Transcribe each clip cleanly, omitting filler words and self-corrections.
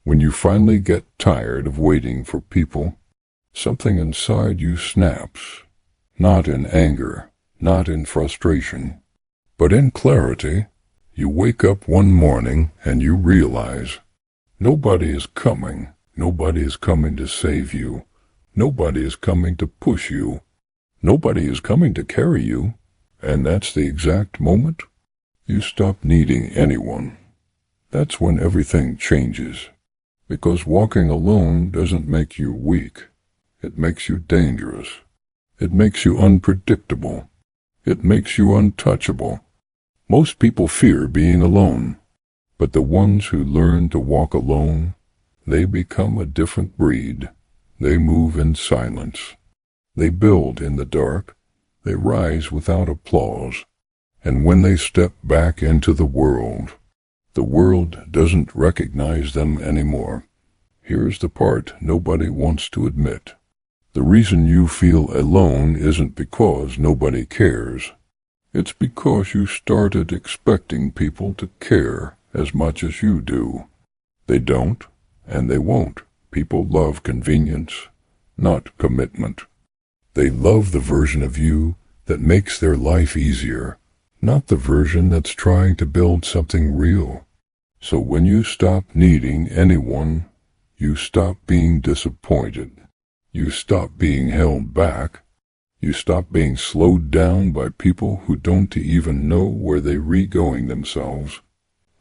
When you finally get tired of waiting for people, something inside you snaps, not in anger, not in frustration, but in clarity. You wake up one morning and you realize nobody is coming. Nobody is coming to save you. Nobody is coming to push you. Nobody is coming to carry you. And that's the exact moment you stop needing anyone. That's when everything changes. Because walking alone doesn't make you weak. It makes you dangerous. It makes you unpredictable. It makes you untouchable. Most people fear being alone, but the ones who learn to walk alone, they become a different breed. They move in silence. They build in the dark. They rise without applause. And when they step back into the world doesn't recognize them anymore. Here's the part nobody wants to admit. The reason you feel alone isn't because nobody cares. It's because you started expecting people to care as much as you do. They don't, and they won't. People love convenience, not commitment. They love the version of you that makes their life easier, not the version that's trying to build something real. So when you stop needing anyone, you stop being disappointed. You stop being held back. You stop being slowed down by people who don't even know where they're going themselves.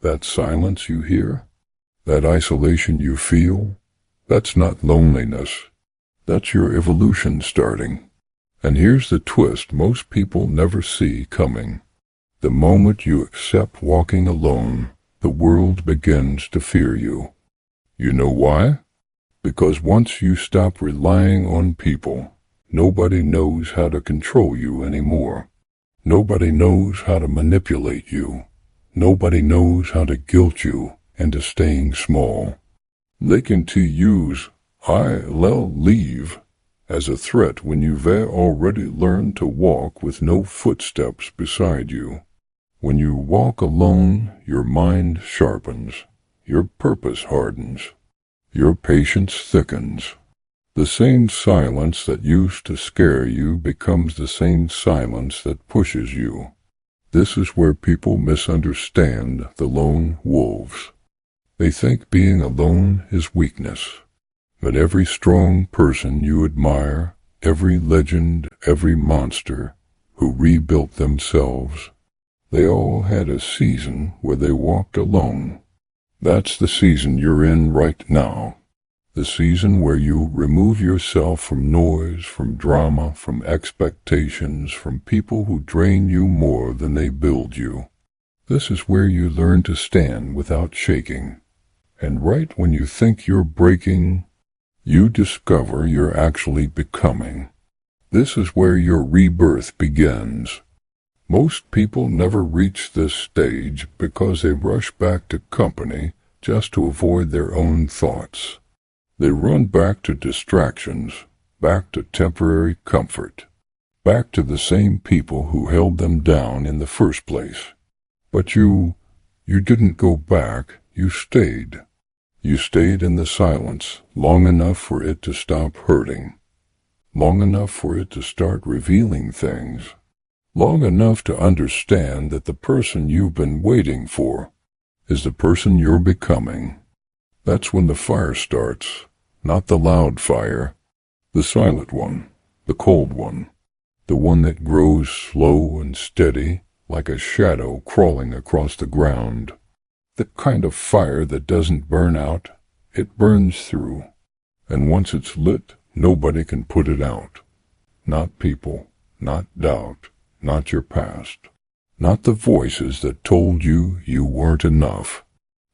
That silence you hear, that isolation you feel, that's not loneliness. That's your evolution starting. And here's the twist most people never see coming. The moment you accept walking alone, the world begins to fear you. You know why? Because once you stop relying on people, nobody knows how to control you anymore. Nobody knows how to manipulate you. Nobody knows how to guilt you into staying small. They can use "I'll leave" as a threat when you've already learned to walk with no footsteps beside you. When you walk alone, your mind sharpens, your purpose hardens, your patience thickens. The same silence that used to scare you becomes the same silence that pushes you. This is where people misunderstand the lone wolves. They think being alone is weakness. But every strong person you admire, every legend, every monster who rebuilt themselves, they all had a season where they walked alone. That's the season you're in right now. The season where you remove yourself from noise, from drama, from expectations, from people who drain you more than they build you. This is where you learn to stand without shaking. And right when you think you're breaking, you discover you're actually becoming. This is where your rebirth begins. Most people never reach this stage because they rush back to company just to avoid their own thoughts. They run back to distractions, back to temporary comfort, back to the same people who held them down in the first place. But you didn't go back, you stayed. You stayed in the silence long enough for it to stop hurting, long enough for it to start revealing things, long enough to understand that the person you've been waiting for is the person you're becoming. That's when the fire starts, not the loud fire, the silent one, the cold one, the one that grows slow and steady like a shadow crawling across the ground. The kind of fire that doesn't burn out, it burns through. And once it's lit, nobody can put it out. Not people, not doubt, not your past, not the voices that told you you weren't enough.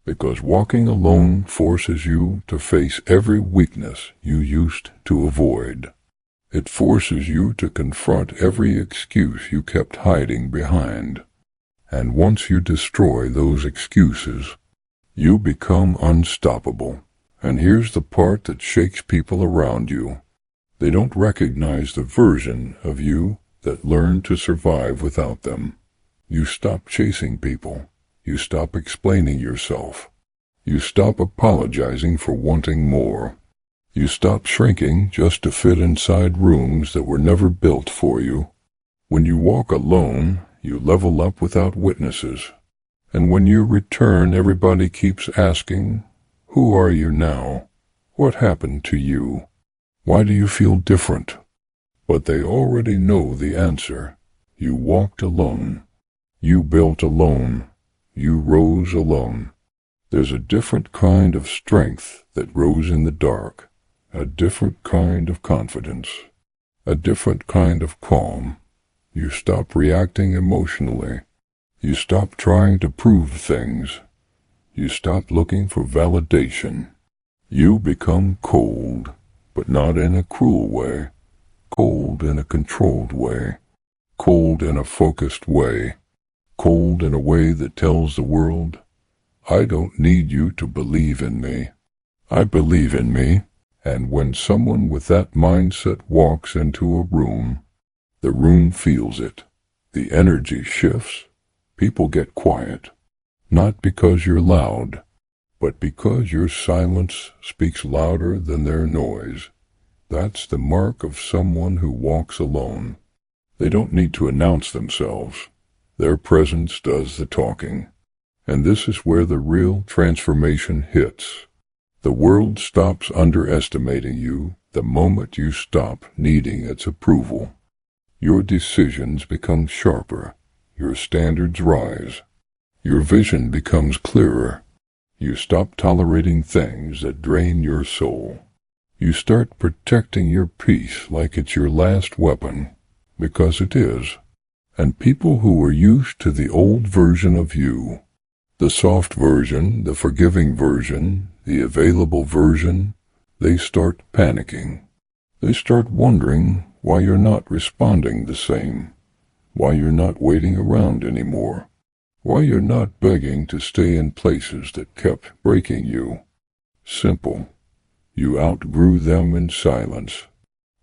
Because walking alone forces you to face every weakness you used to avoid. It forces you to confront every excuse you kept hiding behind. And once you destroy those excuses, you become unstoppable. And here's the part that shakes people around you. They don't recognize the version of you that learned to survive without them. You stop chasing people. You stop explaining yourself. You stop apologizing for wanting more. You stop shrinking just to fit inside rooms that were never built for you. When you walk alone, you level up without witnesses. And when you return, everybody keeps asking, "Who are you now? What happened to you? Why do you feel different?" But they already know the answer. You walked alone. You built alone. You rose alone. There's a different kind of strength that rose in the dark, a different kind of confidence, a different kind of calm. You stop reacting emotionally. You stop trying to prove things. You stop looking for validation. You become cold, but not in a cruel way. Cold in a controlled way. Cold in a focused way. Cold in a way that tells the world, "I don't need you to believe in me. I believe in me." And when someone with that mindset walks into a room, the room feels it. The energy shifts. People get quiet. Not because you're loud, but because your silence speaks louder than their noise. That's the mark of someone who walks alone. They don't need to announce themselves. Their presence does the talking. And this is where the real transformation hits. The world stops underestimating you the moment you stop needing its approval. Your decisions become sharper. Your standards rise. Your vision becomes clearer. You stop tolerating things that drain your soul. You start protecting your peace like it's your last weapon, because it is. And people who are used to the old version of you, the soft version, the forgiving version, the available version, they start panicking. They start wondering why you're not responding the same, why you're not waiting around anymore, why you're not begging to stay in places that kept breaking you. Simple. You outgrew them in silence.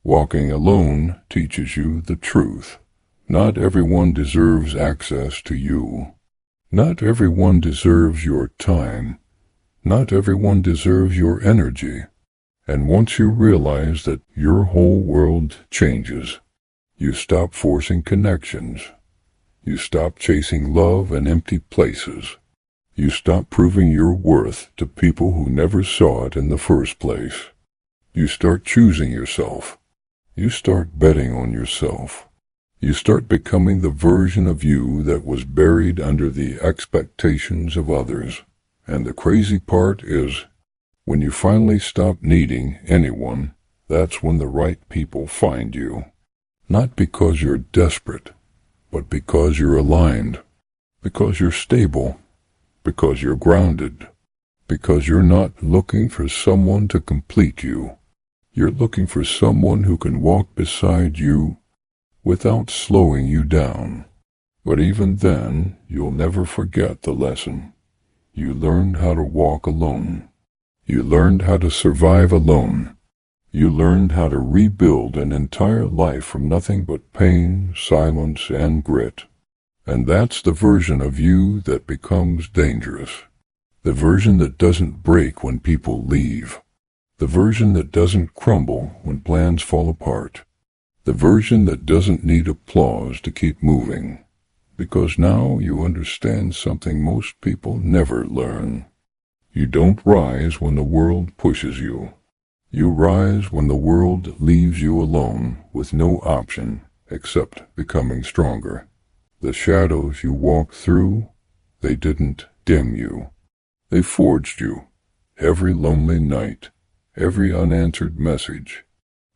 Walking alone teaches you the truth. Not everyone deserves access to you. Not everyone deserves your time. Not everyone deserves your energy. And once you realize that, your whole world changes. You stop forcing connections. You stop chasing love in empty places. You stop proving your worth to people who never saw it in the first place. You start choosing yourself. You start betting on yourself. You start becoming the version of you that was buried under the expectations of others. And the crazy part is, when you finally stop needing anyone, that's when the right people find you. Not because you're desperate, but because you're aligned, because you're stable, because you're grounded, because you're not looking for someone to complete you. You're looking for someone who can walk beside you without slowing you down. But even then, you'll never forget the lesson. You learned how to walk alone. You learned how to survive alone. You learned how to rebuild an entire life from nothing but pain, silence, and grit. And that's the version of you that becomes dangerous. The version that doesn't break when people leave. The version that doesn't crumble when plans fall apart. The version that doesn't need applause to keep moving. Because now you understand something most people never learn. You don't rise when the world pushes you. You rise when the world leaves you alone with no option except becoming stronger. The shadows you walked through, they didn't dim you. They forged you. Every lonely night, every unanswered message,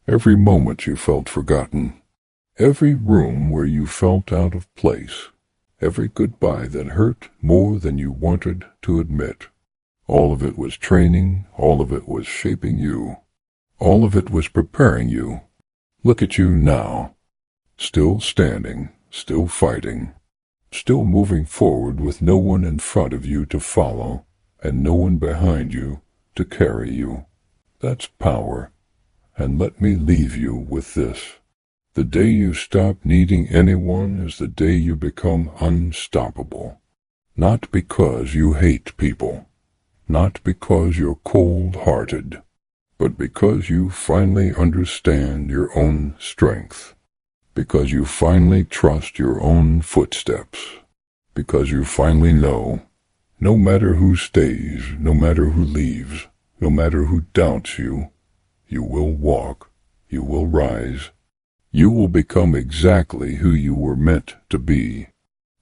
every moment you felt forgotten, every room where you felt out of place, every goodbye that hurt more than you wanted to admit. All of it was training, all of it was shaping you. All of it was preparing you. Look at you now, still standing, still fighting, still moving forward with no one in front of you to follow and no one behind you to carry you. That's power. And let me leave you with this. The day you stop needing anyone is the day you become unstoppable. Not because you hate people, not because you're cold-hearted, but because you finally understand your own strength, because you finally trust your own footsteps, because you finally know, no matter who stays, no matter who leaves, no matter who doubts you, you will walk, you will rise, you will become exactly who you were meant to be,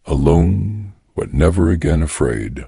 alone but never again afraid.